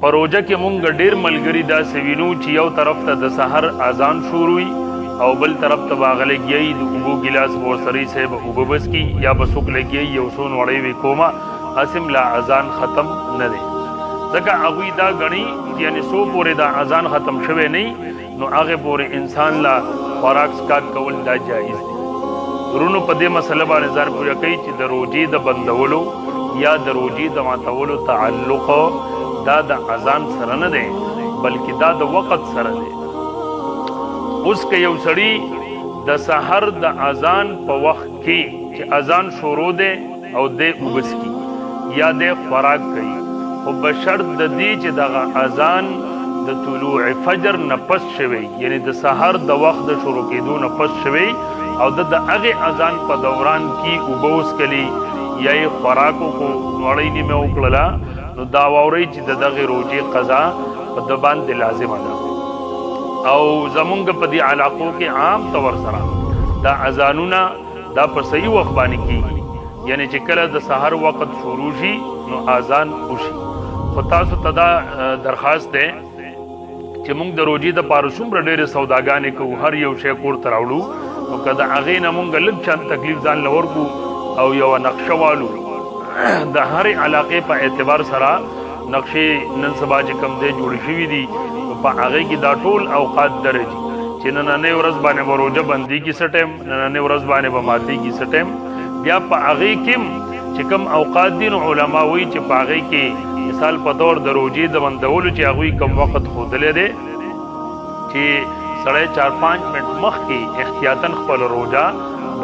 پروژه کې مونږ ډیر ملګری دا سوینو چې یو طرف ته د سحر اذان شروع او بل طرف ته باغله گئی د اوبو ګلاس ورسري صاحب اوبو بس کی یا بسوک لګي یو سون وړي وی کوما اسم لا اذان ختم نه دی ځکه هغه دا غني یعنی سو پورې دا اذان ختم شوه نه نو هغه پورې انسان لا خوراک سکات کول دا جایز دی ورونو په دې مسله باندې ځار پوره کوي چې د روزي د بندولو یا د روزي د ماتولو تعلق دا د اذان سره نه دی بلکې دا د وخت سره دی اوس که یو سړی د سحر د اذان په وخت کې چې اذان شروع دی او د وبس کی یا د خوراک کوي او بشرط د دې چې دغه اذان د طلوع فجر نه پس شوی یعنی د سحر د وخت د شروع کېدو نه پس شوی او د هغه اذان په دوران کې وبوس کلی یا خوراکو کو وړی نیمه وکړه نو دا ووري چې دغه روزي قضا په د باندې لازم ده او زمونږ په دې علاقو کې عام طور سره دا اذانونه دا په صحیح وخت باندې کیږي یعنی چې کله د سحر وخت شروع شي نو اذان وشي خو تاسو ته دا درخواست ده چې موږ د روزي د پارسوم ډېرې سوداګانې کوو هر یو شی کور ته راوړو نو که د هغې نه موږ لږ چند تکلیف ځان له ورکو او یوه نقشه والو د هرې علاقې په اعتبار سره نقشې نن سبا چې کوم دی جوړې شوي دي نو په هغې کې دا ټول اوقات درجي چې نننۍ ورځ باندې به روژه بندېږي څه ټایم نننۍ ورځ باندې به ماتېږي څه ټایم بیا په هغې کې چې کوم اوقات دي نو علما وایي چې په هغې کې مثال په طور د روزي د بندولو چې هغوی کم وخت ښودلی دی چې سړی 4-5 منټ مخکې احتیاطاً خپل روژه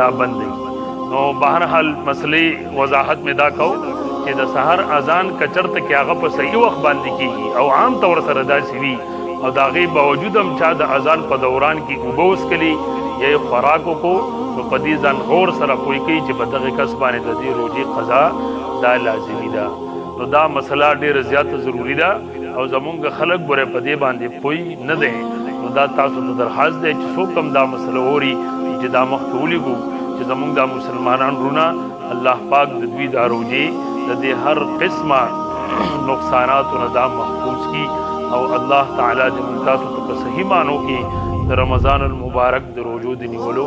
دا بندوي نو بهرحال مسلې وضاحت مې دا کو چې د سحر اذان کچرته کې هغه په صحیح وخت باندې کېږي او عام طور سره داسې وي او د هغې باوجود هم چا د اذان په دوران کې اوبه وڅښلي یا خوراک وکړو نو په دې ځان غور سره پوه کوي چې په دغه کس باندې د دې روزي قضا دا لازمي ده نو دا مسله ډیره زیاته ضروری ده او زمونږ خلک ګوره په دې باندې پوی نه دی نو دا تاسو ته درخواست دی چې څوک هم دا مسله اوري چې دا مخکې ولیږو چې زمونږ دا مسلمانان رونه الله پاک د دوی دا روزي د دې هر قسمه نقصاناتو نه دا محفوظ کی او الله تعالی دې موږ تاسو ته په صحیح معنو کې د رمضان المبارک د روزو د نیولو